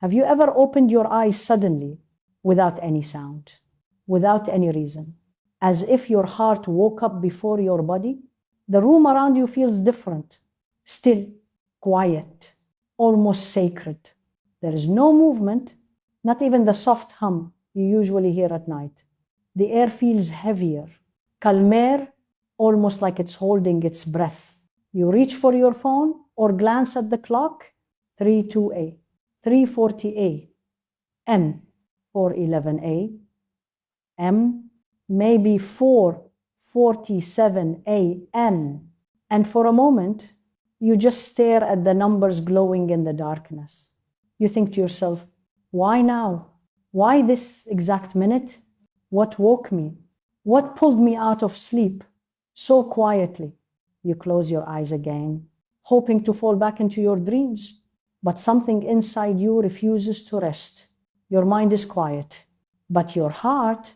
Have you ever opened your eyes suddenly without any sound, without any reason, as if your heart woke up before your body? The room around you feels different, still, quiet, almost sacred. There is no movement, not even the soft hum you usually hear at night. The air feels heavier, calmer, almost like it's holding its breath. You reach for your phone or glance at the clock, 3:02 3:40 M 4:11 M, maybe 4:47 AM. And for a moment, you just stare at the numbers glowing in the darkness. You think to yourself, why now? Why this exact minute? What woke me? What pulled me out of sleep so quietly? You close your eyes again, hoping to fall back into your dreams, but something inside you refuses to rest. Your mind is quiet, but your heart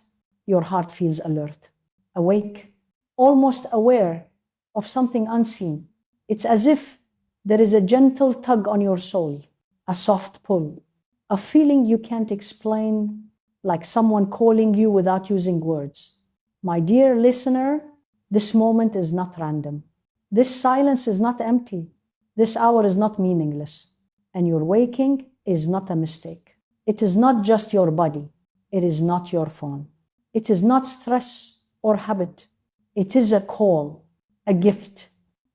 feels alert, awake, almost aware of something unseen. It's as if there is a gentle tug on your soul, a soft pull, a feeling you can't explain, like someone calling you without using words. My dear listener, this moment is not random. This silence is not empty. This hour is not meaningless. And your waking is not a mistake. It is not just your body. It is not your phone. It is not stress or habit. It is a call, a gift,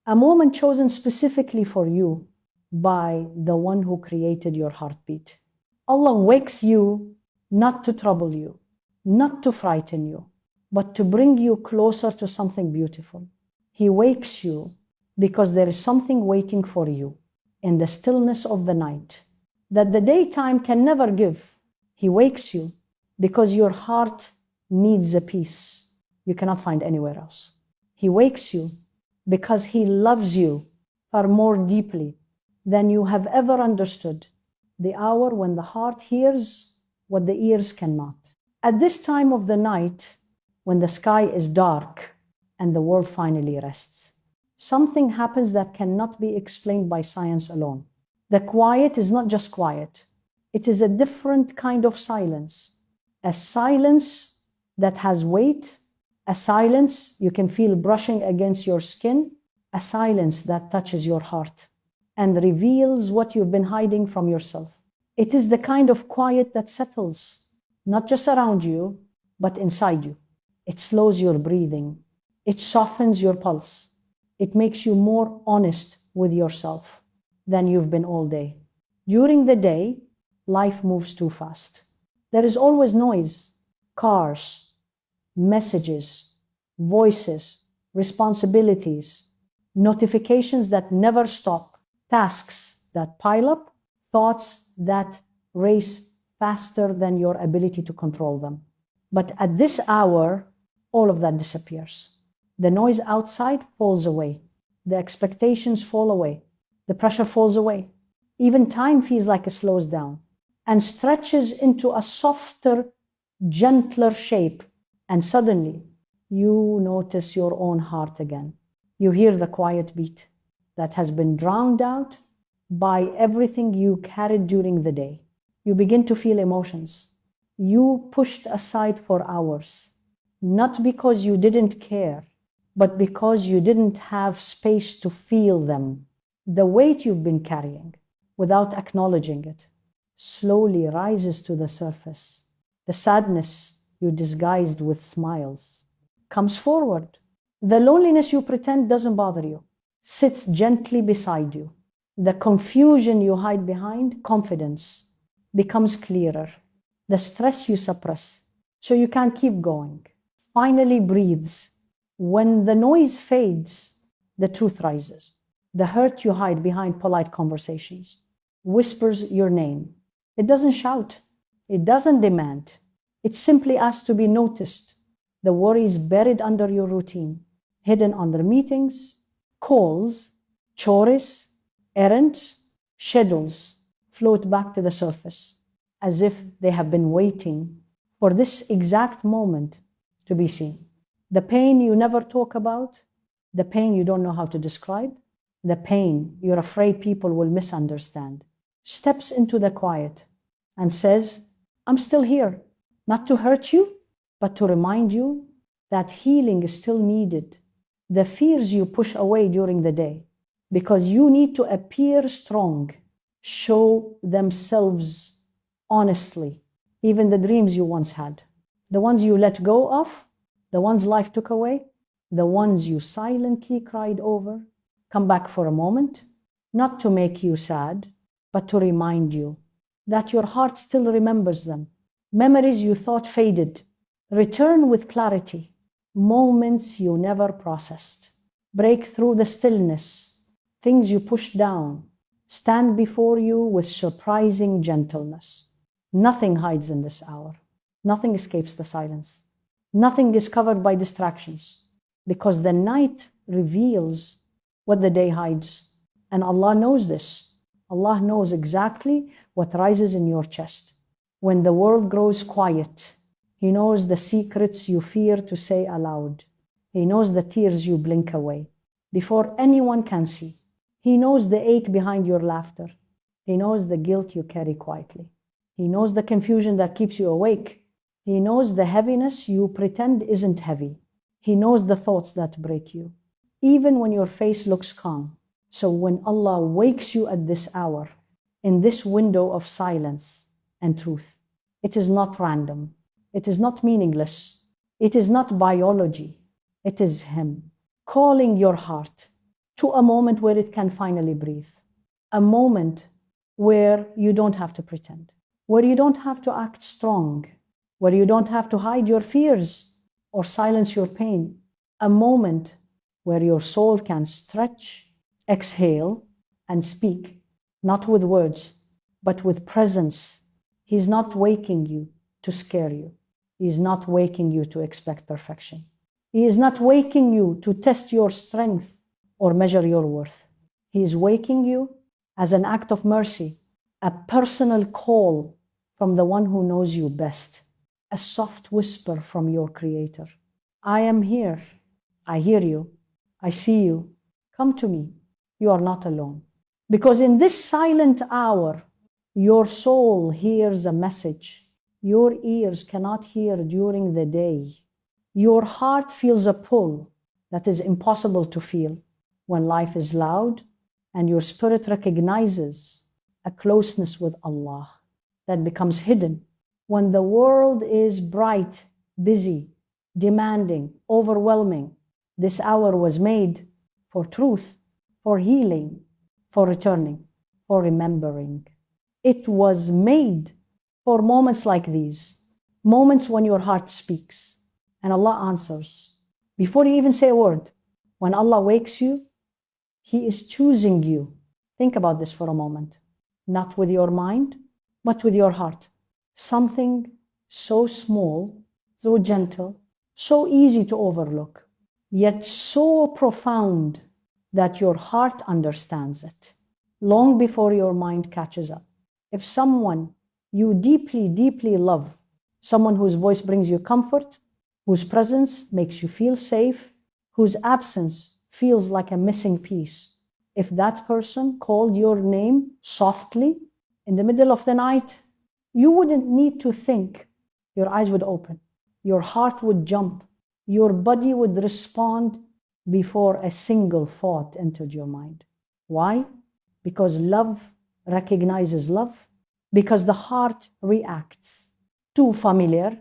a moment chosen specifically for you by the one who created your heartbeat. Allah wakes you not to trouble you, not to frighten you, but to bring you closer to something beautiful. He wakes you because there is something waiting for you in the stillness of the night that the daytime can never give. He wakes you because your heart needs a peace you cannot find anywhere else. He wakes you because He loves you far more deeply than you have ever understood, the hour when the heart hears what the ears cannot. At this time of the night, when the sky is dark and the world finally rests, something happens that cannot be explained by science alone. The quiet is not just quiet. It is a different kind of silence, a silence that has weight, a silence you can feel brushing against your skin, a silence that touches your heart and reveals what you've been hiding from yourself. It is the kind of quiet that settles, not just around you, but inside you. It slows your breathing. It softens your pulse. It makes you more honest with yourself than you've been all day. During the day, life moves too fast. There is always noise, cars, messages, voices, responsibilities, notifications that never stop, tasks that pile up, thoughts that race faster than your ability to control them. But at this hour, all of that disappears. The noise outside falls away. The expectations fall away. The pressure falls away. Even time feels like it slows down and stretches into a softer, gentler shape. And suddenly, you notice your own heart again. You hear the quiet beat that has been drowned out by everything you carried during the day. You begin to feel emotions you pushed aside for hours, not because you didn't care, but because you didn't have space to feel them. The weight you've been carrying, without acknowledging it, slowly rises to the surface. The sadness you disguised with smiles comes forward. The loneliness you pretend doesn't bother you sits gently beside you. The confusion you hide behind confidence becomes clearer. The stress you suppress so you can't keep going finally breathes. When the noise fades, the truth rises. The hurt you hide behind polite conversations whispers your name. It doesn't shout. It doesn't demand. It simply asks to be noticed. The worries buried under your routine, hidden under meetings, calls, chores, errands, schedules, float back to the surface as if they have been waiting for this exact moment to be seen. The pain you never talk about, the pain you don't know how to describe, the pain you're afraid people will misunderstand, steps into the quiet and says, I'm still here, not to hurt you, but to remind you that healing is still needed. The fears you push away during the day, because you need to appear strong, show themselves honestly. Even the dreams you once had, the ones you let go of, the ones life took away, the ones you silently cried over, come back for a moment, not to make you sad, but to remind you that your heart still remembers them. Memories you thought faded, return with clarity. Moments you never processed, break through the stillness. Things you pushed down stand before you with surprising gentleness. Nothing hides in this hour. Nothing escapes the silence. Nothing is covered by distractions, because the night reveals what the day hides. And Allah knows this. Allah knows exactly what rises in your chest. When the world grows quiet, He knows the secrets you fear to say aloud. He knows the tears you blink away before anyone can see. He knows the ache behind your laughter. He knows the guilt you carry quietly. He knows the confusion that keeps you awake. He knows the heaviness you pretend isn't heavy. He knows the thoughts that break you, even when your face looks calm. So when Allah wakes you at this hour, in this window of silence and truth, it is not random. It is not meaningless. It is not biology. It is Him calling your heart to a moment where it can finally breathe. A moment where you don't have to pretend, where you don't have to act strong, where you don't have to hide your fears or silence your pain. A moment where your soul can stretch, exhale, and speak, not with words, but with presence. He's not waking you to scare you. He is not waking you to expect perfection. He is not waking you to test your strength or measure your worth. He is waking you as an act of mercy, a personal call from the one who knows you best, a soft whisper from your Creator. I am here. I hear you. I see you. Come to me. You are not alone. Because in this silent hour, your soul hears a message your ears cannot hear during the day. Your heart feels a pull that is impossible to feel when life is loud, and your spirit recognizes a closeness with Allah that becomes hidden when the world is bright, busy, demanding, overwhelming. This hour was made for truth, for healing, for returning, for remembering. It was made for moments like these, moments when your heart speaks and Allah answers. Before you even say a word, when Allah wakes you, He is choosing you. Think about this for a moment. Not with your mind, but with your heart. Something so small, so gentle, so easy to overlook, yet so profound that your heart understands it long before your mind catches up. If someone you deeply, deeply love, someone whose voice brings you comfort, whose presence makes you feel safe, whose absence feels like a missing piece, if that person called your name softly in the middle of the night, you wouldn't need to think. Your eyes would open, your heart would jump, your body would respond before a single thought entered your mind. Why? Because love recognizes love, because the heart reacts. Too familiar,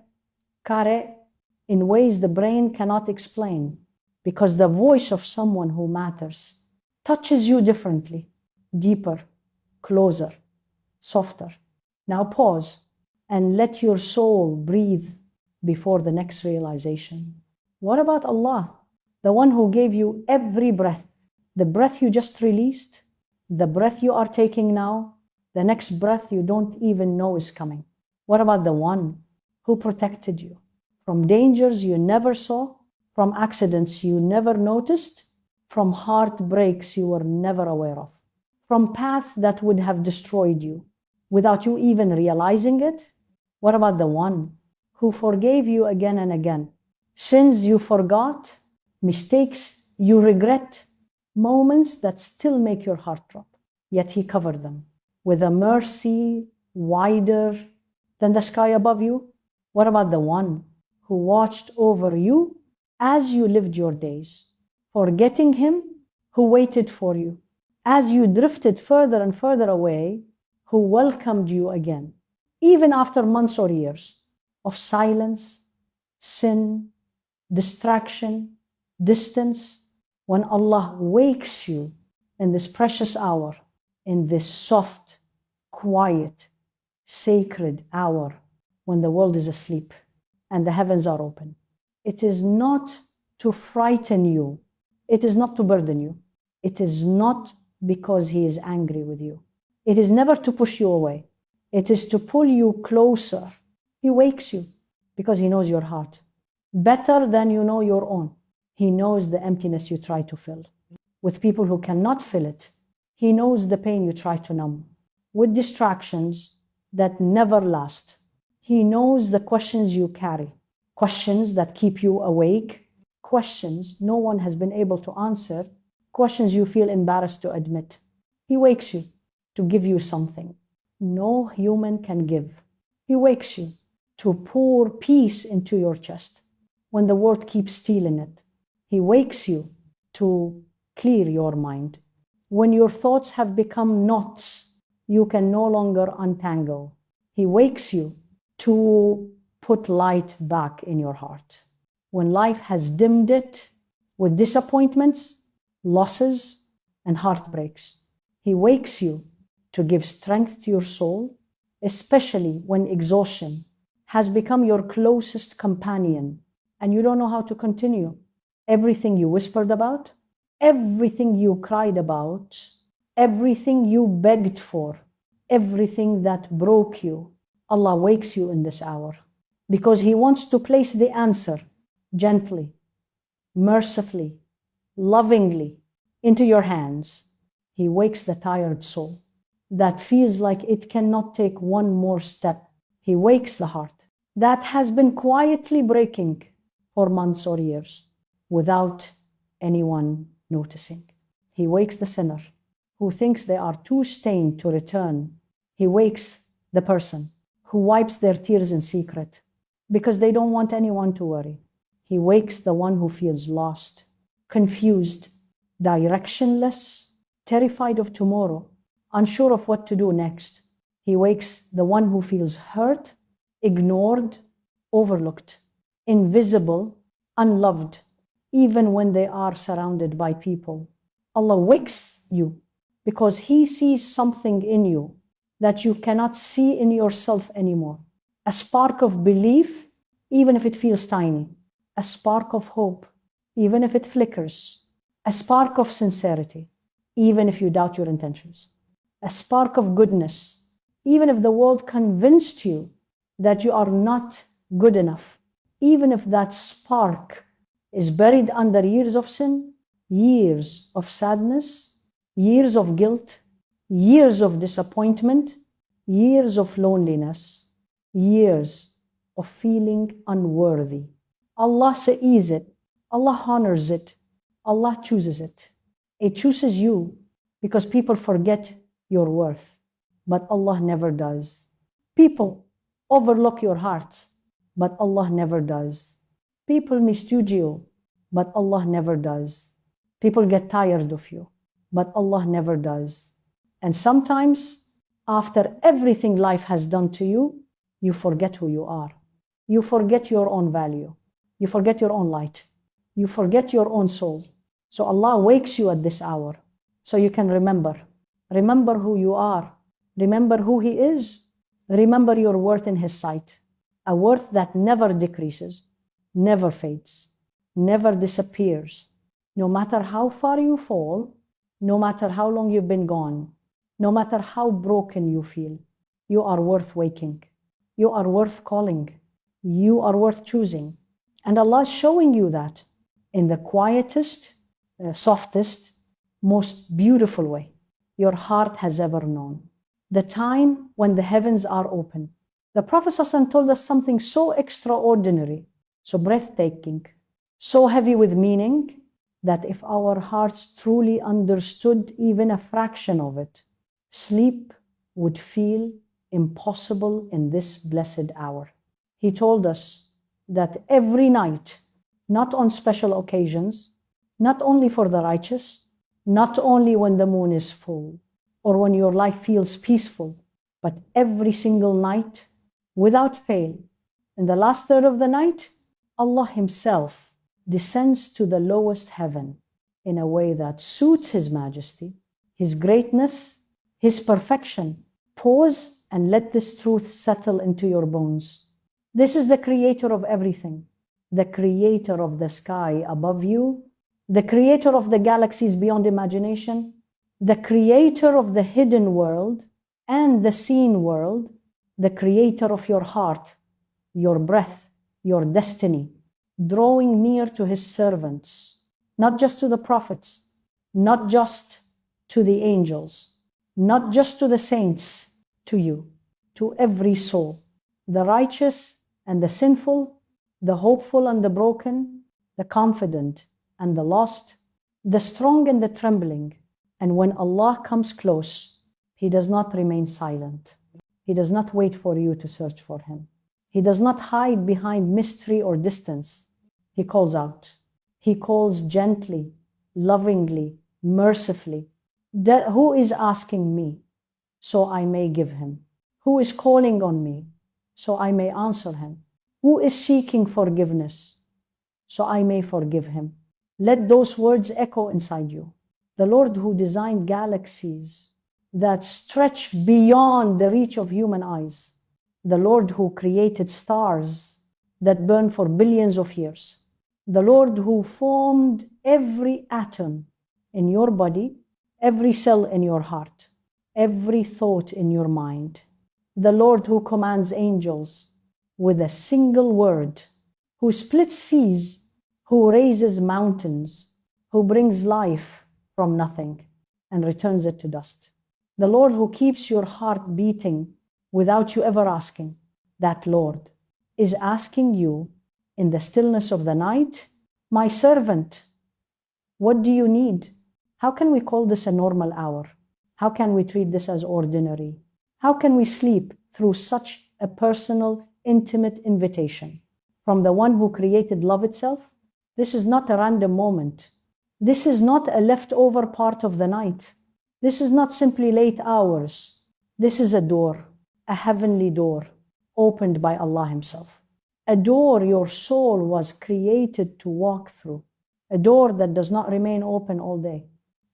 care, in ways the brain cannot explain, because the voice of someone who matters touches you differently, deeper, closer, softer. Now pause and let your soul breathe before the next realization. What about Allah, the one who gave you every breath? The breath you just released, the breath you are taking now, the next breath you don't even know is coming. What about the one who protected you from dangers you never saw, from accidents you never noticed, from heartbreaks you were never aware of, from paths that would have destroyed you without you even realizing it? What about the one who forgave you again and again? Sins you forgot, mistakes you regret, moments that still make your heart drop, yet He covered them with a mercy wider than the sky above you? What about the one who watched over you as you lived your days, forgetting him who waited for you, as you drifted further and further away, who welcomed you again, even after months or years of silence, sin, distraction, distance? When Allah wakes you in this precious hour, in this soft, quiet, sacred hour, when the world is asleep and the heavens are open, it is not to frighten you. It is not to burden you. It is not because He is angry with you. It is never to push you away. It is to pull you closer. He wakes you because He knows your heart better than you know your own. He knows the emptiness you try to fill with people who cannot fill it. He knows the pain you try to numb with distractions that never last. He knows the questions you carry, questions that keep you awake, questions no one has been able to answer, questions you feel embarrassed to admit. He wakes you to give you something no human can give. He wakes you to pour peace into your chest when the world keeps stealing it. He wakes you to clear your mind. When your thoughts have become knots you can no longer untangle, He wakes you to put light back in your heart. When life has dimmed it with disappointments, losses, and heartbreaks, He wakes you to give strength to your soul, especially when exhaustion has become your closest companion and you don't know how to continue. Everything you whispered about, everything you cried about, everything you begged for, everything that broke you, Allah wakes you in this hour because He wants to place the answer gently, mercifully, lovingly into your hands. He wakes the tired soul that feels like it cannot take one more step. He wakes the heart that has been quietly breaking for months or years without anyone noticing. He wakes the sinner who thinks they are too stained to return. He wakes the person who wipes their tears in secret because they don't want anyone to worry. He wakes the one who feels lost, confused, directionless, terrified of tomorrow, unsure of what to do next. He wakes the one who feels hurt, ignored, overlooked, invisible, unloved, even when they are surrounded by people. Allah wakes you because He sees something in you that you cannot see in yourself anymore. A spark of belief, even if it feels tiny. A spark of hope, even if it flickers. A spark of sincerity, even if you doubt your intentions. A spark of goodness, even if the world convinced you that you are not good enough. Even if that spark is buried under years of sin, years of sadness, years of guilt, years of disappointment, years of loneliness, years of feeling unworthy. Allah sees it, Allah honors it, Allah chooses it. It chooses you because people forget your worth, but Allah never does. People overlook your heart, but Allah never does. People misjudge you, but Allah never does. People get tired of you, but Allah never does. And sometimes, after everything life has done to you, you forget who you are. You forget your own value. You forget your own light. You forget your own soul. So Allah wakes you at this hour so you can remember. Remember who you are. Remember who He is. Remember your worth in His sight. A worth that never decreases, never fades, never disappears. No matter how far you fall, no matter how long you've been gone, no matter how broken you feel, you are worth waking. You are worth calling. You are worth choosing. And Allah is showing you that in the quietest, softest, most beautiful way your heart has ever known. The time when the heavens are open. The Prophet ﷺ told us something so extraordinary, so breathtaking, so heavy with meaning, that if our hearts truly understood even a fraction of it, sleep would feel impossible in this blessed hour. He told us that every night, not on special occasions, not only for the righteous, not only when the moon is full or when your life feels peaceful, but every single night, without fail, in the last third of the night, Allah Himself descends to the lowest heaven in a way that suits His majesty, His greatness, His perfection. Pause and let this truth settle into your bones. This is the creator of everything, the creator of the sky above you, the creator of the galaxies beyond imagination, the creator of the hidden world and the seen world, the creator of your heart, your breath, your destiny, drawing near to His servants, not just to the prophets, not just to the angels, not just to the saints, to you, to every soul, the righteous and the sinful, the hopeful and the broken, the confident and the lost, the strong and the trembling. And when Allah comes close, He does not remain silent. He does not wait for you to search for Him. He does not hide behind mystery or distance. He calls out. He calls gently, lovingly, mercifully. Who is asking me, so I may give him? Who is calling on me, so I may answer him? Who is seeking forgiveness, so I may forgive him? Let those words echo inside you. The Lord who designed galaxies that stretch beyond the reach of human eyes, the Lord who created stars that burn for billions of years, the Lord who formed every atom in your body, every cell in your heart, every thought in your mind, the Lord who commands angels with a single word, who splits seas, who raises mountains, who brings life from nothing and returns it to dust. The Lord who keeps your heart beating without you ever asking. That Lord is asking you in the stillness of the night, my servant, what do you need? How can we call this a normal hour? How can we treat this as ordinary? How can we sleep through such a personal, intimate invitation from the one who created love itself? This is not a random moment. This is not a leftover part of the night. This is not simply late hours. This is a door, a heavenly door, opened by Allah Himself. A door your soul was created to walk through. A door that does not remain open all day.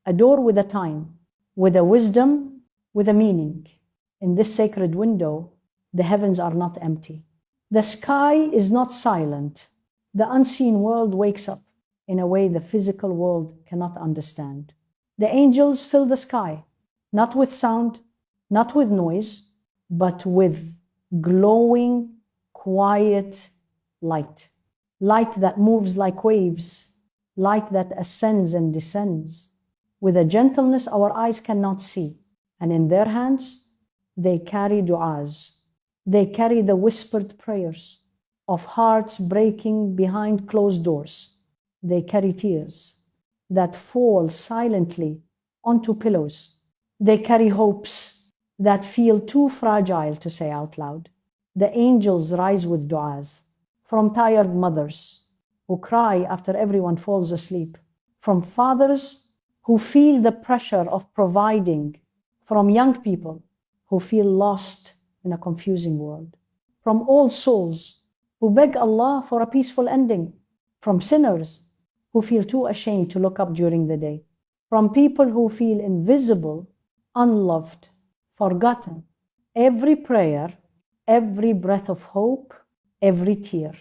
A door with a time, with a wisdom, with a meaning. In this sacred window, the heavens are not empty. The sky is not silent. The unseen world wakes up in a way the physical world cannot understand. The angels fill the sky, not with sound, not with noise, but with glowing, quiet light. Light that moves like waves, light that ascends and descends, with a gentleness our eyes cannot see. And in their hands, they carry du'as. They carry the whispered prayers of hearts breaking behind closed doors. They carry tears that fall silently onto pillows. They carry hopes that feel too fragile to say out loud. The angels rise with du'as from tired mothers who cry after everyone falls asleep, from fathers who feel the pressure of providing, from young people who feel lost in a confusing world, from old souls who beg Allah for a peaceful ending, from sinners who feel too ashamed to look up during the day, from people who feel invisible, unloved, forgotten. Every prayer, every breath of hope, every tear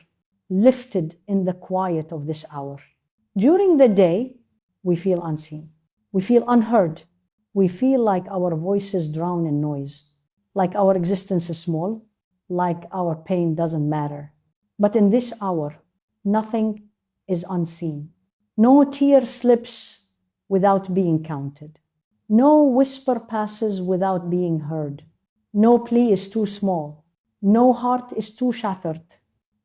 lifted in the quiet of this hour. During the day, we feel unseen. We feel unheard. We feel like our voices drown in noise, like our existence is small, like our pain doesn't matter. But in this hour, nothing is unseen. No tear slips without being counted. No whisper passes without being heard. No plea is too small. No heart is too shattered.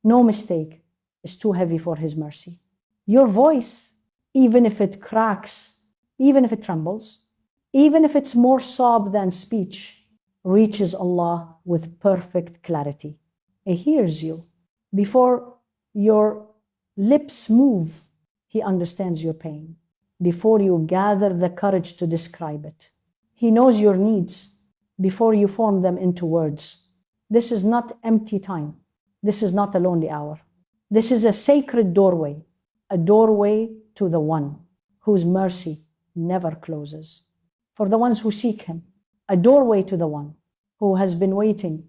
No mistake is too heavy for His mercy. Your voice, even if it cracks, even if it trembles, even if it's more sob than speech, reaches Allah with perfect clarity. He hears you. Before your lips move, He understands your pain. Before you gather the courage to describe it, He knows your needs before you form them into words. This is not empty time. This is not a lonely hour. This is a sacred doorway, a doorway to the one whose mercy never closes. For the ones who seek Him, a doorway to the one who has been waiting,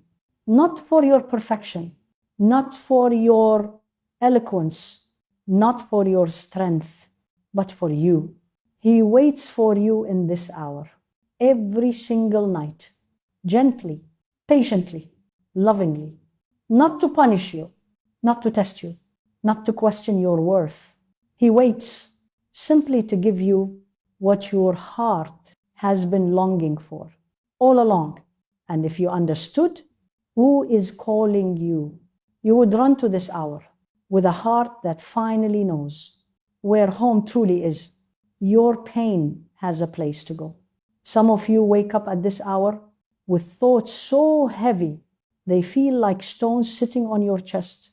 not for your perfection, not for your eloquence, not for your strength, but for you. He waits for you in this hour, every single night, gently, patiently, lovingly, not to punish you, not to test you, not to question your worth. He waits simply to give you what your heart has been longing for all along. And if you understood who is calling you, you would run to this hour with a heart that finally knows where home truly is. Your pain has a place to go. Some of you wake up at this hour with thoughts so heavy, they feel like stones sitting on your chest.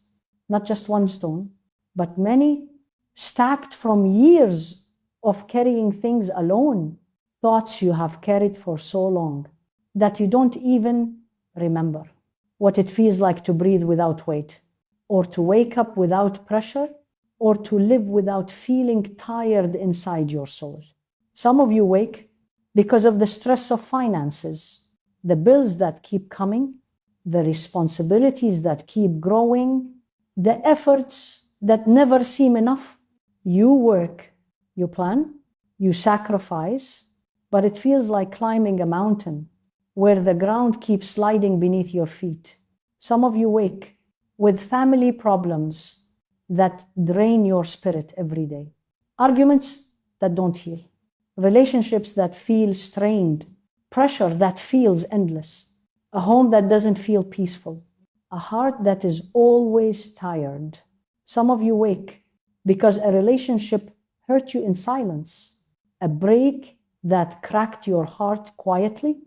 Not just one stone, but many, stacked from years of carrying things alone, thoughts you have carried for so long that you don't even remember what it feels like to breathe without weight, or to wake up without pressure, or to live without feeling tired inside your soul. Some of you wake because of the stress of finances, the bills that keep coming, the responsibilities that keep growing, the efforts that never seem enough. You work, you plan, you sacrifice, but it feels like climbing a mountain where the ground keeps sliding beneath your feet. Some of you wake with family problems that drain your spirit every day. Arguments that don't heal. Relationships that feel strained. Pressure that feels endless. A home that doesn't feel peaceful. A heart that is always tired. Some of you wake because a relationship hurt you in silence. A break that cracked your heart quietly,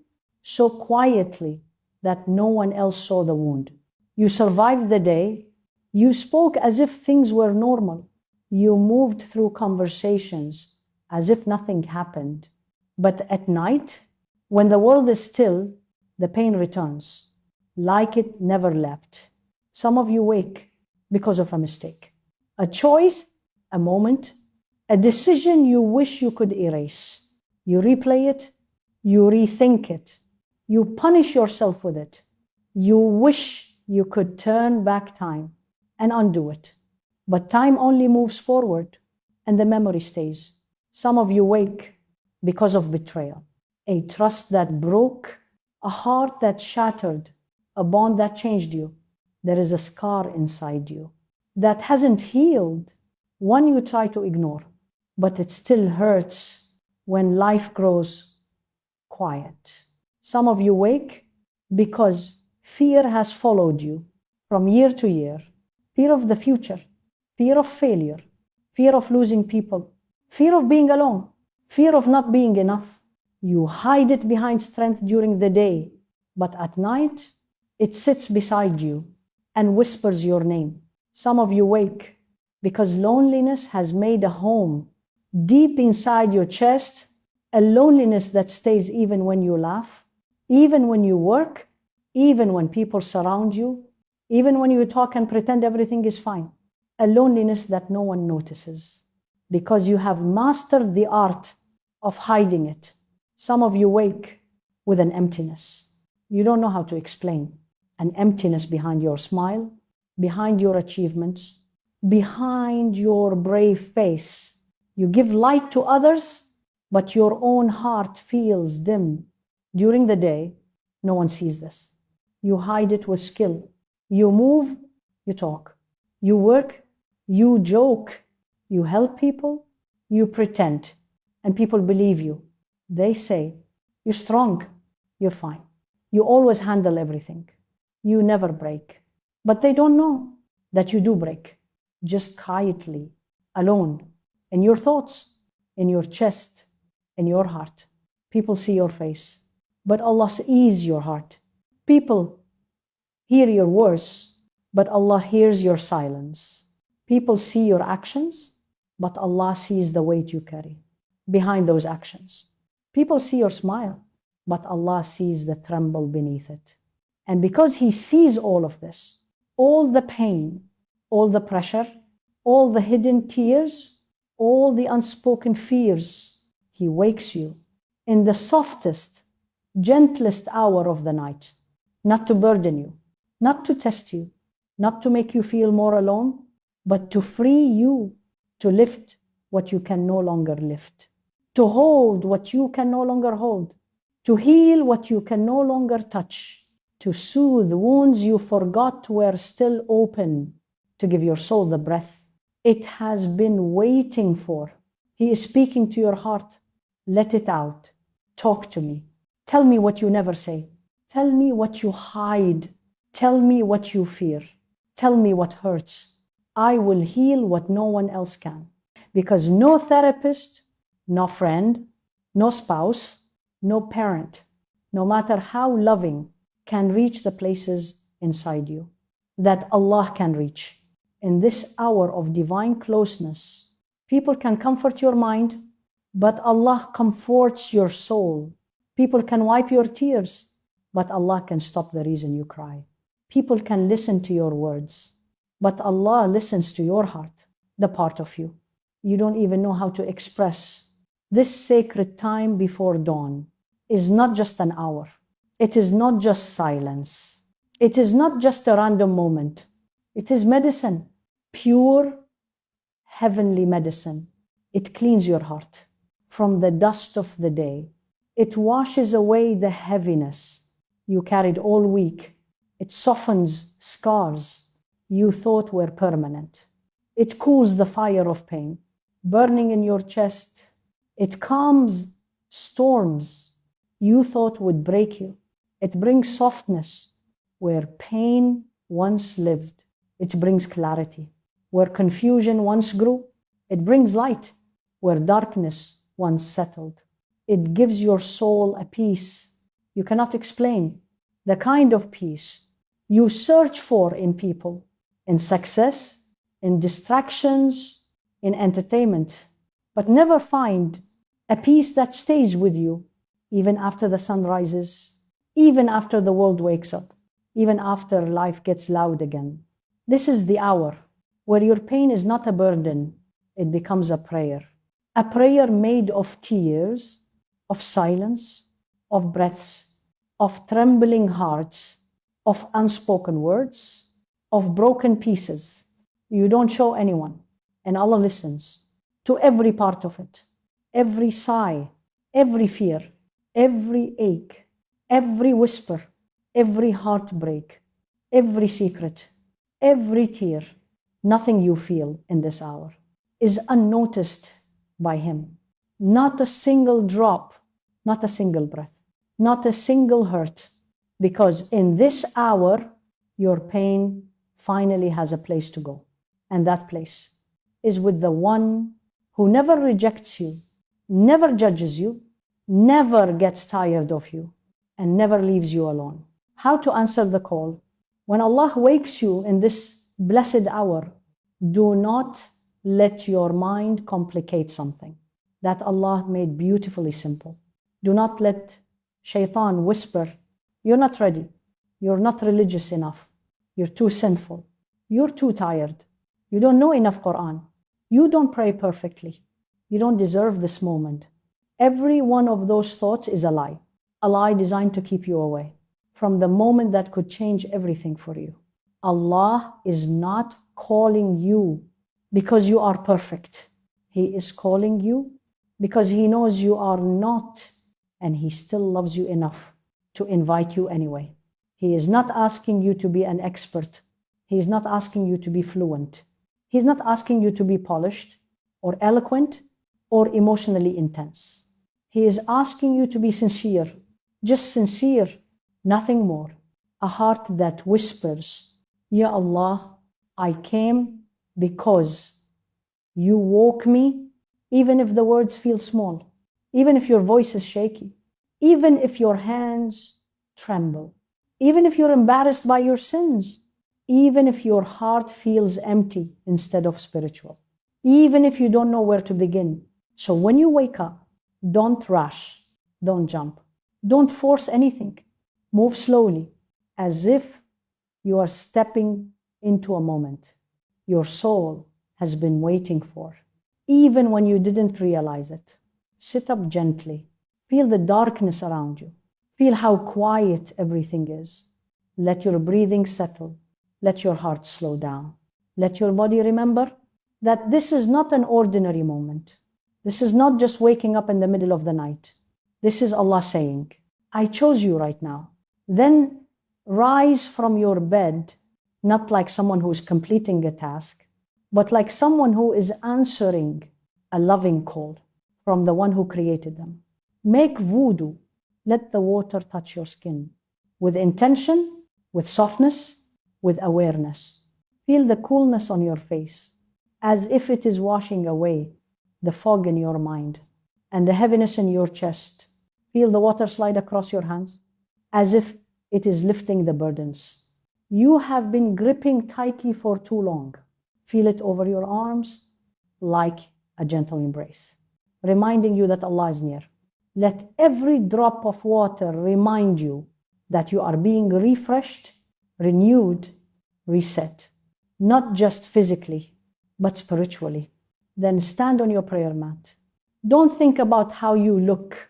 so quietly that no one else saw the wound. You survived the day. You spoke as if things were normal. You moved through conversations as if nothing happened. But at night, when the world is still, the pain returns, like it never left. Some of you wake because of a mistake, a choice, a moment, a decision you wish you could erase. You replay it, you rethink it, you punish yourself with it. You wish you could turn back time and undo it. But time only moves forward and the memory stays. Some of you wake because of betrayal, a trust that broke, a heart that shattered, a bond that changed you. There is a scar inside you that hasn't healed, one you try to ignore, but it still hurts when life grows quiet. Some of you wake because fear has followed you from year to year. Fear of the future, fear of failure, fear of losing people, fear of being alone, fear of not being enough. You hide it behind strength during the day, but at night, it sits beside you and whispers your name. Some of you wake because loneliness has made a home deep inside your chest, a loneliness that stays even when you laugh, even when you work, even when people surround you, even when you talk and pretend everything is fine. A loneliness that no one notices because you have mastered the art of hiding it. Some of you wake with an emptiness. You don't know how to explain. An emptiness behind your smile, behind your achievements, behind your brave face. You give light to others, but your own heart feels dim. During the day, no one sees this. You hide it with skill. You move, you talk. You work, you joke. You help people, you pretend, and people believe you. They say, you're strong, you're fine. You always handle everything. You never break. But they don't know that you do break, just quietly, alone, in your thoughts, in your chest, in your heart. People see your face, but Allah sees your heart. People hear your words, but Allah hears your silence. People see your actions, but Allah sees the weight you carry behind those actions. People see your smile, but Allah sees the tremble beneath it. And because He sees all of this, all the pain, all the pressure, all the hidden tears, all the unspoken fears, He wakes you in the softest, gentlest hour of the night, not to burden you, not to test you, not to make you feel more alone, but to free you to lift what you can no longer lift, to hold what you can no longer hold, to heal what you can no longer touch, to soothe wounds you forgot were still open, to give your soul the breath it has been waiting for. He is speaking to your heart. Let it out. Talk to me. Tell me what you never say. Tell me what you hide. Tell me what you fear. Tell me what hurts. I will heal what no one else can. Because no therapist, no friend, no spouse, no parent, no matter how loving, can reach the places inside you that Allah can reach. In this hour of divine closeness, people can comfort your mind, but Allah comforts your soul. People can wipe your tears, but Allah can stop the reason you cry. People can listen to your words, but Allah listens to your heart, the part of you you don't even know how to express. This sacred time before dawn is not just an hour. It is not just silence. It is not just a random moment. It is medicine, pure heavenly medicine. It cleans your heart from the dust of the day. It washes away the heaviness you carried all week. It softens scars you thought were permanent. It cools the fire of pain burning in your chest. It calms storms you thought would break you. It brings softness where pain once lived. It brings clarity where confusion once grew. It brings light where darkness once settled. It gives your soul a peace you cannot explain, the kind of peace you search for in people, in success, in distractions, in entertainment, but never find a peace that stays with you even after the sun rises, even after the world wakes up, even after life gets loud again. This is the hour where your pain is not a burden, it becomes a prayer made of tears, of silence, of breaths, of trembling hearts, of unspoken words, of broken pieces you don't show anyone. And Allah listens to every part of it, every sigh, every fear, every ache, every whisper, every heartbreak, every secret, every tear. Nothing you feel in this hour is unnoticed by Him. Not a single drop, not a single breath, not a single hurt, because in this hour, your pain finally has a place to go. And that place is with the one who never rejects you, never judges you, never gets tired of you, and never leaves you alone. How to answer the call? When Allah wakes you in this blessed hour, do not let your mind complicate something that Allah made beautifully simple. Do not let shaitan whisper, you're not ready, you're not religious enough, you're too sinful, you're too tired, you don't know enough Quran, you don't pray perfectly, you don't deserve this moment. Every one of those thoughts is a lie designed to keep you away from the moment that could change everything for you. Allah is not calling you because you are perfect. He is calling you because He knows you are not, and He still loves you enough to invite you anyway. He is not asking you to be an expert. He is not asking you to be fluent. He's not asking you to be polished or eloquent or emotionally intense. He is asking you to be sincere, just sincere, nothing more. A heart that whispers, Ya Allah, I came because you woke me, even if the words feel small, even if your voice is shaky, even if your hands tremble, even if you're embarrassed by your sins, even if your heart feels empty instead of spiritual, even if you don't know where to begin. So when you wake up, don't rush, don't jump, don't force anything. Move slowly, as if you are stepping into a moment your soul has been waiting for, even when you didn't realize it. Sit up gently. Feel the darkness around you. Feel how quiet everything is. Let your breathing settle. Let your heart slow down. Let your body remember that this is not an ordinary moment. This is not just waking up in the middle of the night. This is Allah saying, I chose you right now. Then rise from your bed, not like someone who is completing a task, but like someone who is answering a loving call from the one who created them. Make wudu. Let the water touch your skin with intention, with softness, with awareness. Feel the coolness on your face, as if it is washing away the fog in your mind and the heaviness in your chest. Feel the water slide across your hands, as if it is lifting the burdens you have been gripping tightly for too long. Feel it over your arms like a gentle embrace, reminding you that Allah is near. Let every drop of water remind you that you are being refreshed, renewed, reset, not just physically, but spiritually. Then stand on your prayer mat. Don't think about how you look.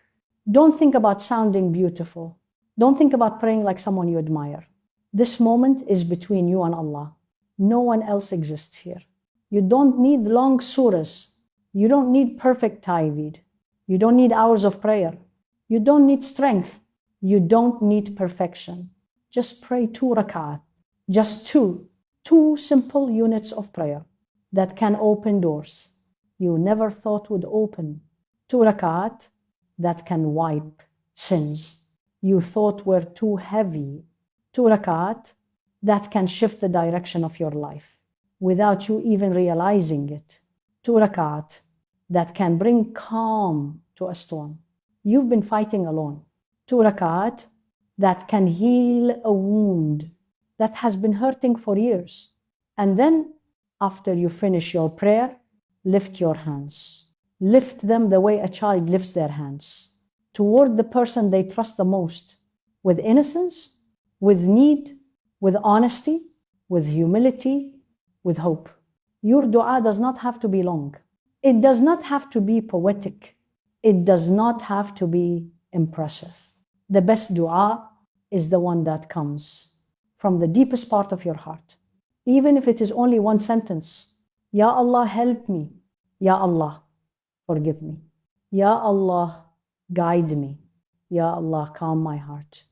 Don't think about sounding beautiful. Don't think about praying like someone you admire. This moment is between you and Allah. No one else exists here. You don't need long surahs. You don't need perfect tajweed. You don't need hours of prayer. You don't need strength. You don't need perfection. Just pray 2 rak'at. Just two simple units of prayer that can open doors you never thought would open. 2 rak'at that can wipe sins you thought were too heavy. 2 rak'at that can shift the direction of your life without you even realizing it. 2 rak'at that can bring calm to a storm you've been fighting alone. 2 rak'at that can heal a wound that has been hurting for years. And then, after you finish your prayer, lift your hands. Lift them the way a child lifts their hands toward the person they trust the most, with innocence, with need, with honesty, with humility, with hope. Your dua does not have to be long. It does not have to be poetic. It does not have to be impressive. The best dua is the one that comes from the deepest part of your heart. Even if it is only one sentence. Ya Allah, help me. Ya Allah, forgive me. Ya Allah, guide me. Ya Allah, calm my heart.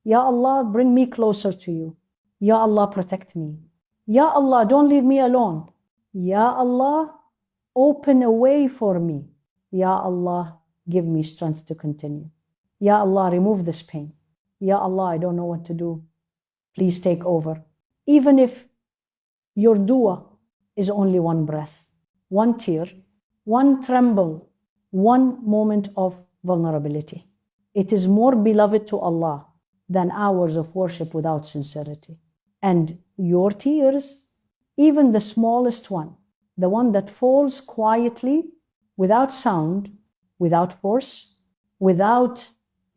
Ya Allah, bring me closer to you. Ya Allah, protect me. Ya Allah, don't leave me alone. Ya Allah, open a way for me. Ya Allah, give me strength to continue. Ya Allah, remove this pain. Ya Allah, I don't know what to do. Please take over. Even if your dua is only one breath, one tear, one tremble, one moment of vulnerability. It is more beloved to Allah than hours of worship without sincerity. And your tears, even the smallest one, the one that falls quietly, without sound, without force, without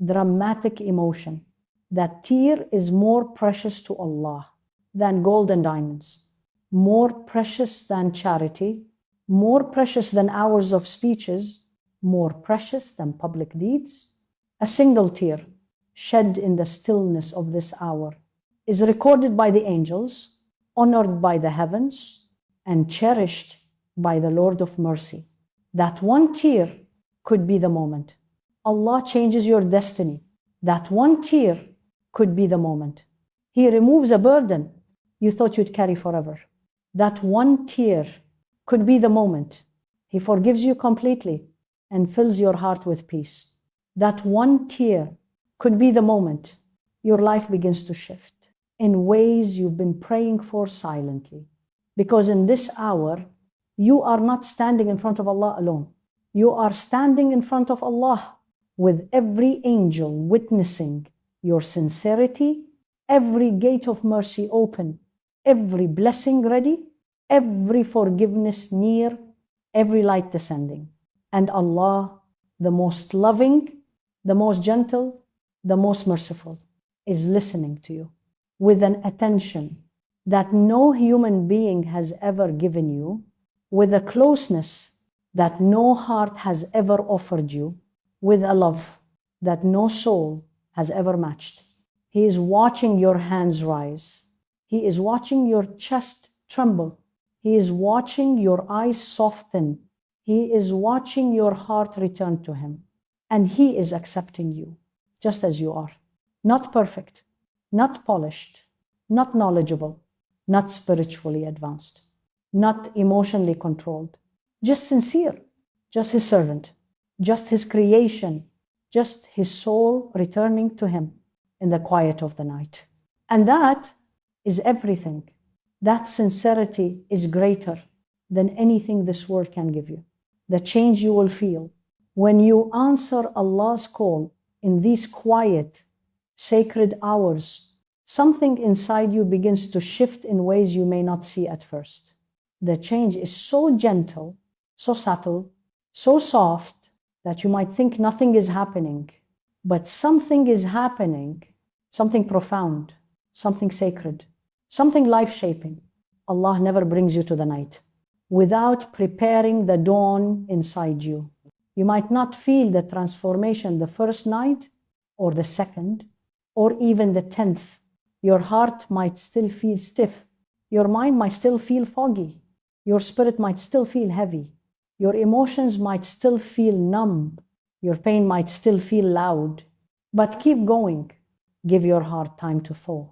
dramatic emotion, that tear is more precious to Allah than gold and diamonds, more precious than charity, more precious than hours of speeches, more precious than public deeds. A single tear shed in the stillness of this hour is recorded by the angels, honored by the heavens, and cherished by the Lord of mercy. That one tear could be the moment Allah changes your destiny. That one tear could be the moment He removes a burden you thought you'd carry forever. That one tear could be the moment He forgives you completely and fills your heart with peace. That one tear could be the moment your life begins to shift in ways you've been praying for silently. Because in this hour, you are not standing in front of Allah alone. You are standing in front of Allah with every angel witnessing your sincerity, every gate of mercy open, every blessing ready, every forgiveness near, every light descending. And Allah, the most loving, the most gentle, the most merciful, is listening to you with an attention that no human being has ever given you, with a closeness that no heart has ever offered you, with a love that no soul has ever matched. He is watching your hands rise. He is watching your chest tremble. He is watching your eyes soften. He is watching your heart return to Him. And He is accepting you just as you are. Not perfect, not polished, not knowledgeable, not spiritually advanced, not emotionally controlled, just sincere, just His servant, just His creation, just His soul returning to Him in the quiet of the night. And that is everything. That sincerity is greater than anything this world can give you. The change you will feel when you answer Allah's call in these quiet, sacred hours, something inside you begins to shift in ways you may not see at first. The change is so gentle, so subtle, so soft that you might think nothing is happening, but something is happening, something profound, something sacred, something life-shaping. Allah never brings you to the night without preparing the dawn inside you. You might not feel the transformation the first night or the second or even the 10th. Your heart might still feel stiff. Your mind might still feel foggy. Your spirit might still feel heavy. Your emotions might still feel numb. Your pain might still feel loud. But keep going. Give your heart time to thaw.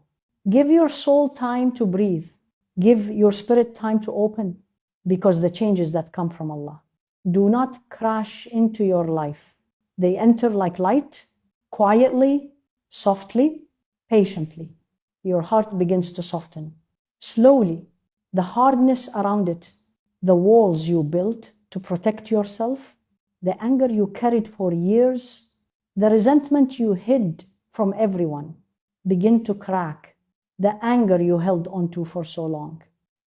Give your soul time to breathe. Give your spirit time to open, because the changes that come from Allah do not crash into your life. They enter like light, quietly, softly, patiently. Your heart begins to soften. Slowly, the hardness around it, the walls you built to protect yourself, the anger you carried for years, the resentment you hid from everyone, begin to crack. The anger you held onto for so long,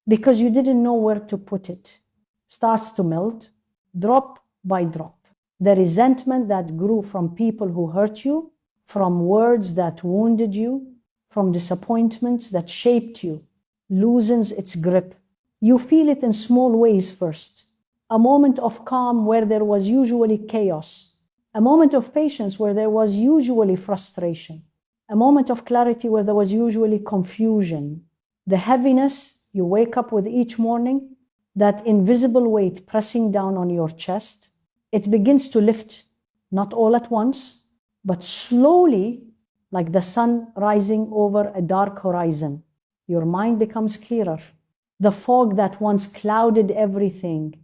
because you didn't know where to put it, starts to melt, drop by drop. The resentment that grew from people who hurt you, from words that wounded you, from disappointments that shaped you, loosens its grip. You feel it in small ways first. A moment of calm where there was usually chaos. A moment of patience where there was usually frustration. A moment of clarity where there was usually confusion. The heaviness you wake up with each morning, that invisible weight pressing down on your chest, it begins to lift, not all at once, but slowly, like the sun rising over a dark horizon. Your mind becomes clearer. The fog that once clouded everything,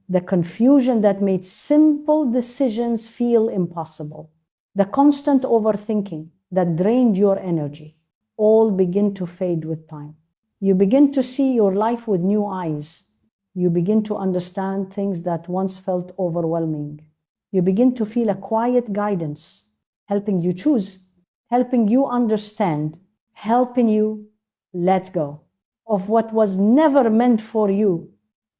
the confusion that made simple decisions feel impossible, the constant overthinking that drained your energy, all begin to fade with time. You begin to see your life with new eyes. You begin to understand things that once felt overwhelming. You begin to feel a quiet guidance, helping you choose, helping you understand, helping you let go of what was never meant for you.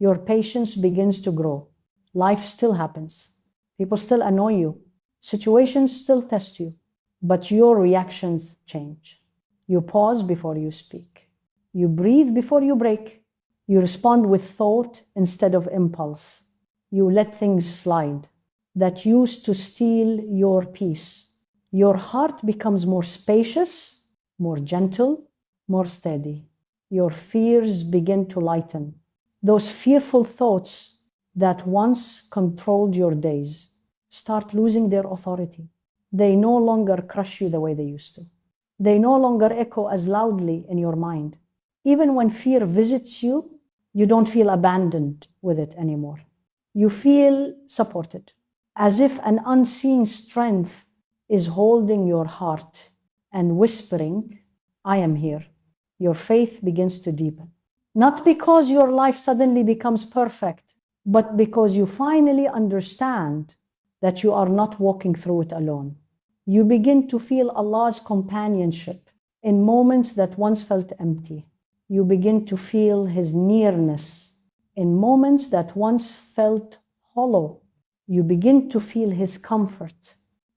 Your patience begins to grow. Life still happens. People still annoy you. Situations still test you. But your reactions change. You pause before you speak. You breathe before you break. You respond with thought instead of impulse. You let things slide that used to steal your peace. Your heart becomes more spacious, more gentle, more steady. Your fears begin to lighten. Those fearful thoughts that once controlled your days start losing their authority. They no longer crush you the way they used to. They no longer echo as loudly in your mind. Even when fear visits you, you don't feel abandoned with it anymore. You feel supported, as if an unseen strength is holding your heart and whispering, I am here. Your faith begins to deepen. Not because your life suddenly becomes perfect, but because you finally understand that you are not walking through it alone. You begin to feel Allah's companionship in moments that once felt empty. You begin to feel His nearness in moments that once felt hollow. You begin to feel His comfort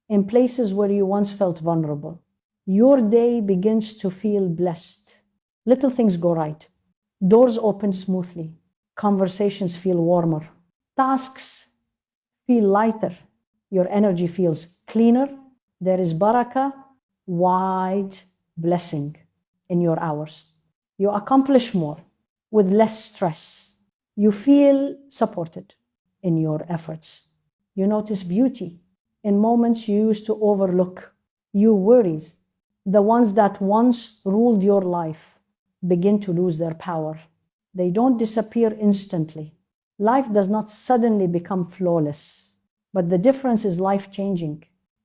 in places where you once felt vulnerable. Your day begins to feel blessed. Little things go right. Doors open smoothly. Conversations feel warmer. Tasks feel lighter. Your energy feels cleaner. There is barakah, wide blessing in your hours. You accomplish more with less stress. You feel supported in your efforts. You notice beauty in moments you used to overlook. Your worries, the ones that once ruled your life, begin to lose their power. They don't disappear instantly. Life does not suddenly become flawless, but the difference is life-changing.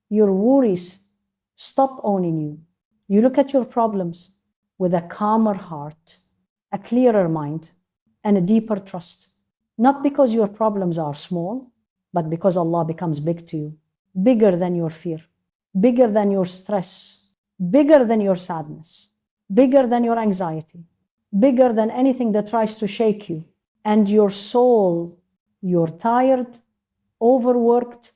Your worries stop owning you. You look at your problems with a calmer heart, a clearer mind, and a deeper trust. Not because your problems are small, but because Allah becomes big to you, bigger than your fear, bigger than your stress, bigger than your sadness, bigger than your anxiety, bigger than anything that tries to shake you. And your soul, your tired, overworked,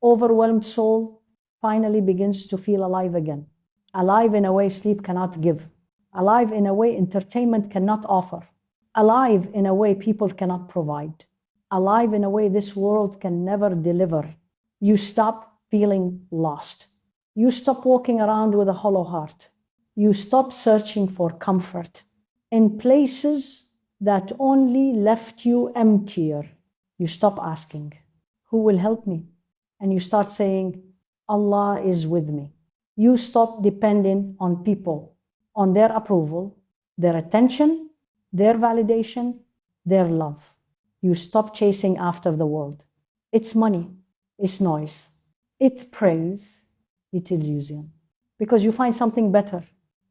overwhelmed soul, finally begins to feel alive again. Alive in a way sleep cannot give. Alive in a way entertainment cannot offer. Alive in a way people cannot provide. Alive in a way this world can never deliver. You stop feeling lost. You stop walking around with a hollow heart. You stop searching for comfort in places that only left you emptier. You stop asking, who will help me? And you start saying, Allah is with me. You stop depending on people, on their approval, their attention, their validation, their love. You stop chasing after the world. It's money, it's noise, it's praise, it's illusion. Because you find something better,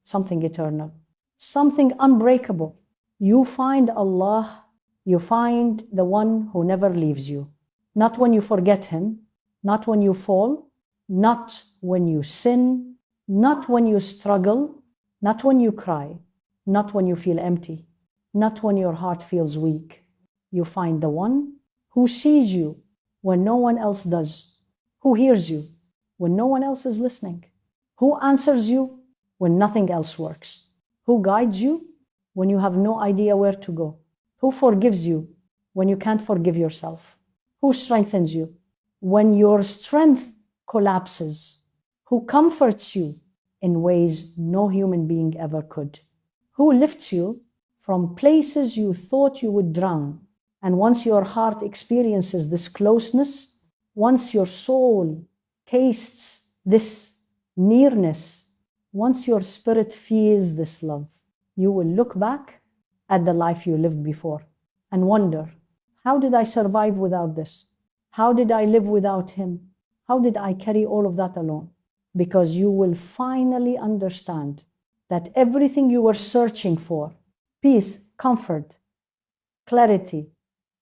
something eternal, something unbreakable. You find Allah, you find the one who never leaves you. Not when you forget Him, not when you fall, not when you sin, not when you struggle, not when you cry, not when you feel empty, not when your heart feels weak. You find the one who sees you when no one else does, who hears you when no one else is listening, who answers you when nothing else works, who guides you when you have no idea where to go, who forgives you when you can't forgive yourself, who strengthens you when your strength collapses, who comforts you in ways no human being ever could, who lifts you from places you thought you would drown. And once your heart experiences this closeness, once your soul tastes this nearness, once your spirit feels this love, you will look back at the life you lived before and wonder, how did I survive without this? How did I live without Him? How did I carry all of that alone? Because you will finally understand that everything you were searching for, peace, comfort, clarity,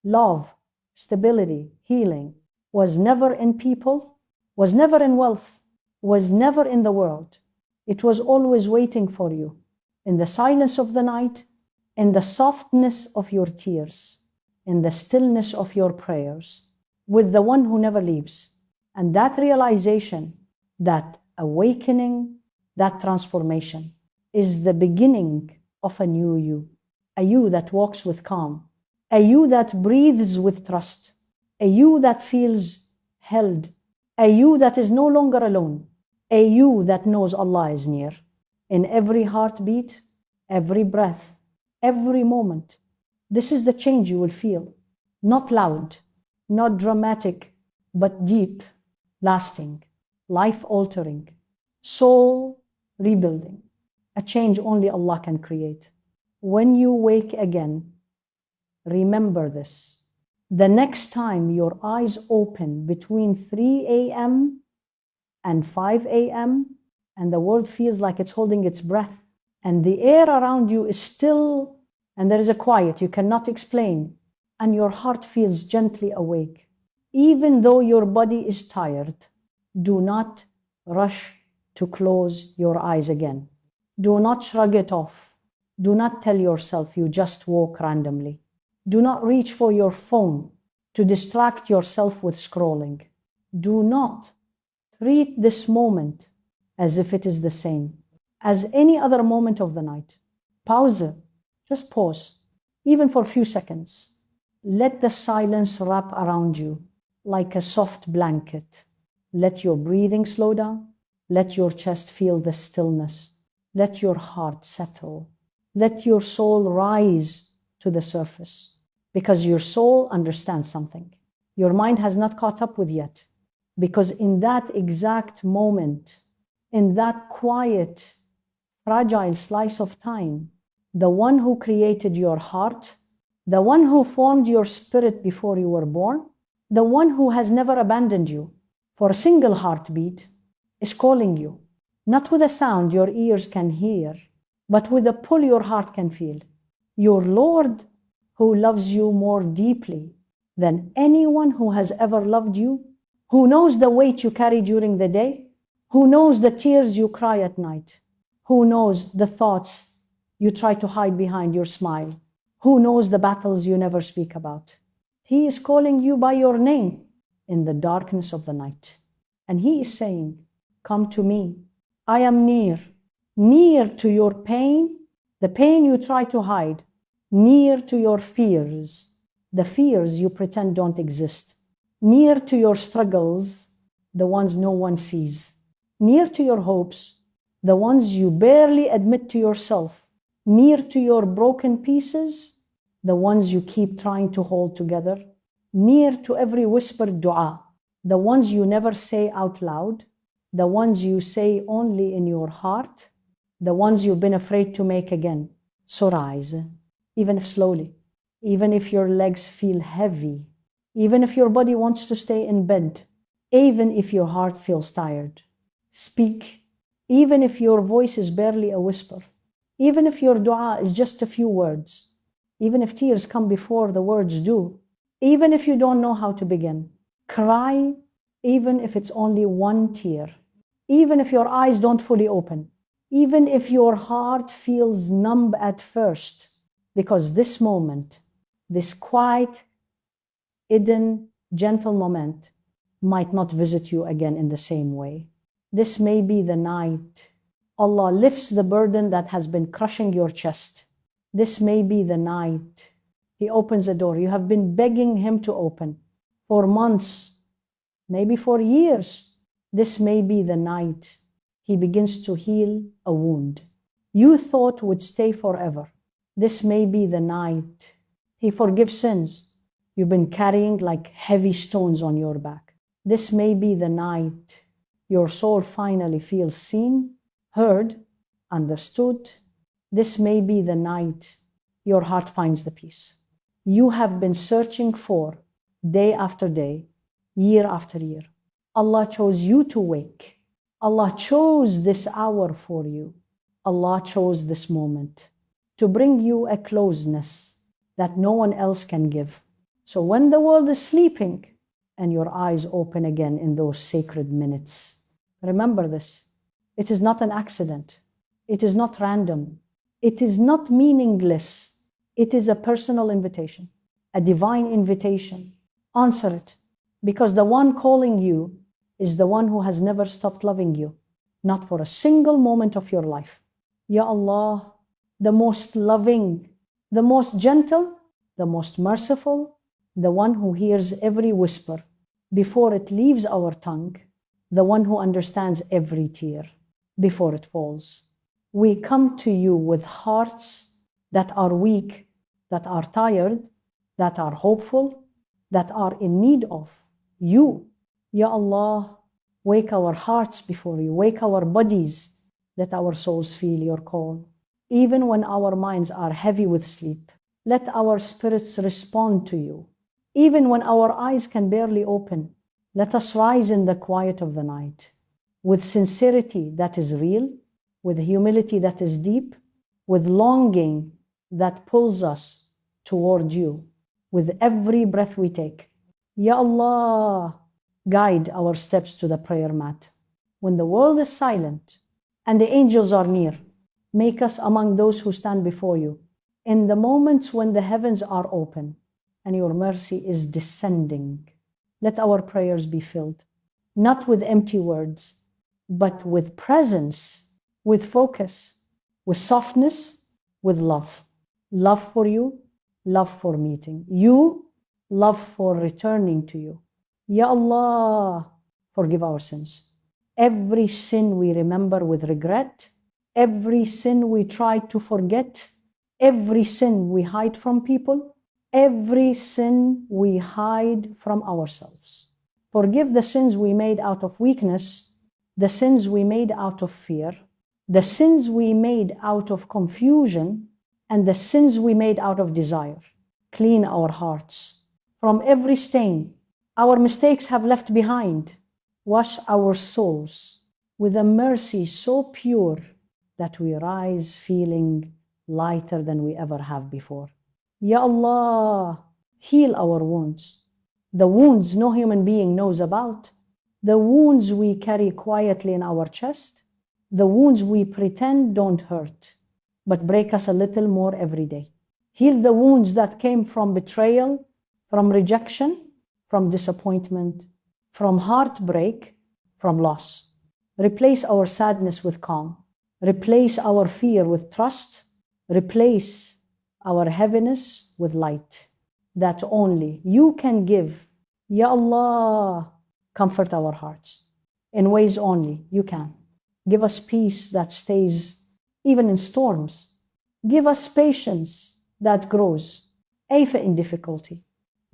love, stability, healing, was never in people, was never in wealth, was never in the world. It was always waiting for you in the silence of the night, in the softness of your tears, in the stillness of your prayers, with the one who never leaves. And that realization, that awakening, that transformation is the beginning of a new you, a you that walks with calm, a you that breathes with trust, a you that feels held, a you that is no longer alone, a you that knows Allah is near. In every heartbeat, every breath, every moment. This is the change you will feel. Not loud, not dramatic, but deep, lasting, life-altering, soul rebuilding. A change only Allah can create. When you wake again, remember this. The next time your eyes open between 3 a.m. and 5 a.m., and the world feels like it's holding its breath, and the air around you is still, and there is a quiet you cannot explain, and your heart feels gently awake. Even though your body is tired, do not rush to close your eyes again. Do not shrug it off. Do not tell yourself you just woke randomly. Do not reach for your phone to distract yourself with scrolling. Do not treat this moment as if it is the same as any other moment of the night. Pause it. Just pause, even for a few seconds. Let the silence wrap around you like a soft blanket. Let your breathing slow down. Let your chest feel the stillness. Let your heart settle. Let your soul rise to the surface, because your soul understands something your mind has not caught up with yet. Because in that exact moment, in that quiet, fragile slice of time, the one who created your heart, the one who formed your spirit before you were born, the one who has never abandoned you for a single heartbeat, is calling you, not with a sound your ears can hear, but with a pull your heart can feel. Your Lord, who loves you more deeply than anyone who has ever loved you, who knows the weight you carry during the day, who knows the tears you cry at night, who knows the thoughts you try to hide behind your smile, who knows the battles you never speak about. He is calling you by your name in the darkness of the night. And he is saying, come to me. I am near to your pain, the pain you try to hide, near to your fears, the fears you pretend don't exist, near to your struggles, the ones no one sees, near to your hopes, the ones you barely admit to yourself, near to your broken pieces, the ones you keep trying to hold together, near to every whispered dua, the ones you never say out loud, the ones you say only in your heart, the ones you've been afraid to make again. So rise, even if slowly, even if your legs feel heavy, even if your body wants to stay in bed, even if your heart feels tired. Speak, even if your voice is barely a whisper, even if your dua is just a few words, even if tears come before the words do, even if you don't know how to begin. Cry, even if it's only one tear, even if your eyes don't fully open, even if your heart feels numb at first, because this moment, this quiet, hidden, gentle moment might not visit you again in the same way. This may be the night Allah lifts the burden that has been crushing your chest. This may be the night He opens a door you have been begging Him to open for months, maybe for years. This may be the night He begins to heal a wound you thought would stay forever. This may be the night He forgives sins you've been carrying like heavy stones on your back. This may be the night your soul finally feels seen, heard, understood. This may be the night your heart finds the peace you have been searching for day after day, year after year. Allah chose you to wake. Allah chose this hour for you. Allah chose this moment to bring you a closeness that no one else can give. So when the world is sleeping and your eyes open again in those sacred minutes, remember this. It is not an accident. It is not random. It is not meaningless. It is a personal invitation, a divine invitation. Answer it, because the one calling you is the one who has never stopped loving you, not for a single moment of your life. Ya Allah, the most loving, the most gentle, the most merciful, the one who hears every whisper before it leaves our tongue, the one who understands every tear before it falls. We come to you with hearts that are weak, that are tired, that are hopeful, that are in need of you. Ya Allah, wake our hearts before you, wake our bodies, let our souls feel your call. Even when our minds are heavy with sleep, let our spirits respond to you. Even when our eyes can barely open, let us rise in the quiet of the night, with sincerity that is real, with humility that is deep, with longing that pulls us toward you, with every breath we take. Ya Allah, guide our steps to the prayer mat. When the world is silent and the angels are near, make us among those who stand before you. In the moments when the heavens are open and your mercy is descending, let our prayers be filled, not with empty words, but with presence, with focus, with softness, with love. Love for you, love for meeting you, love for returning to you. Ya Allah, forgive our sins. Every sin we remember with regret, every sin we try to forget, every sin we hide from people, every sin we hide from ourselves. Forgive the sins we made out of weakness, the sins we made out of fear, the sins we made out of confusion, and the sins we made out of desire. Clean our hearts from every stain our mistakes have left behind. Wash our souls with a mercy so pure that we rise feeling lighter than we ever have before. Ya Allah, heal our wounds, the wounds no human being knows about, the wounds we carry quietly in our chest, the wounds we pretend don't hurt, but break us a little more every day. Heal the wounds that came from betrayal, from rejection, from disappointment, from heartbreak, from loss. Replace our sadness with calm. Replace our fear with trust. Replace our heaviness with light that only you can give. Ya Allah, comfort our hearts in ways only you can. Give us peace that stays even in storms. Give us patience that grows, even in difficulty.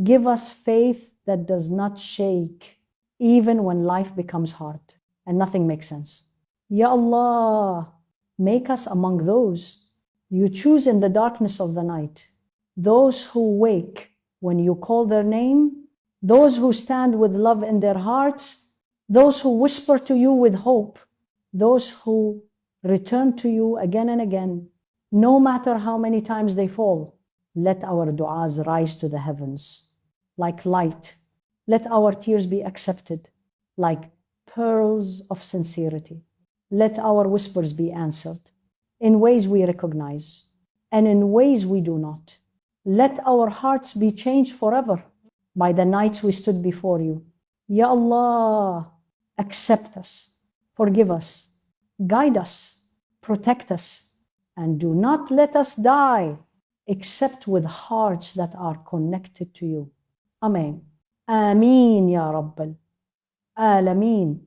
Give us faith that does not shake, even when life becomes hard and nothing makes sense. Ya Allah, make us among those you choose in the darkness of the night, those who wake when you call their name, those who stand with love in their hearts, those who whisper to you with hope, those who return to you again and again, no matter how many times they fall. Let our du'as rise to the heavens like light. Let our tears be accepted like pearls of sincerity. Let our whispers be answered in ways we recognize and in ways we do not. Let our hearts be changed forever by the nights we stood before you. Ya Allah, accept us, forgive us, guide us, protect us, and do not let us die except with hearts that are connected to you. Amen. Ameen ya Rabbal Alameen.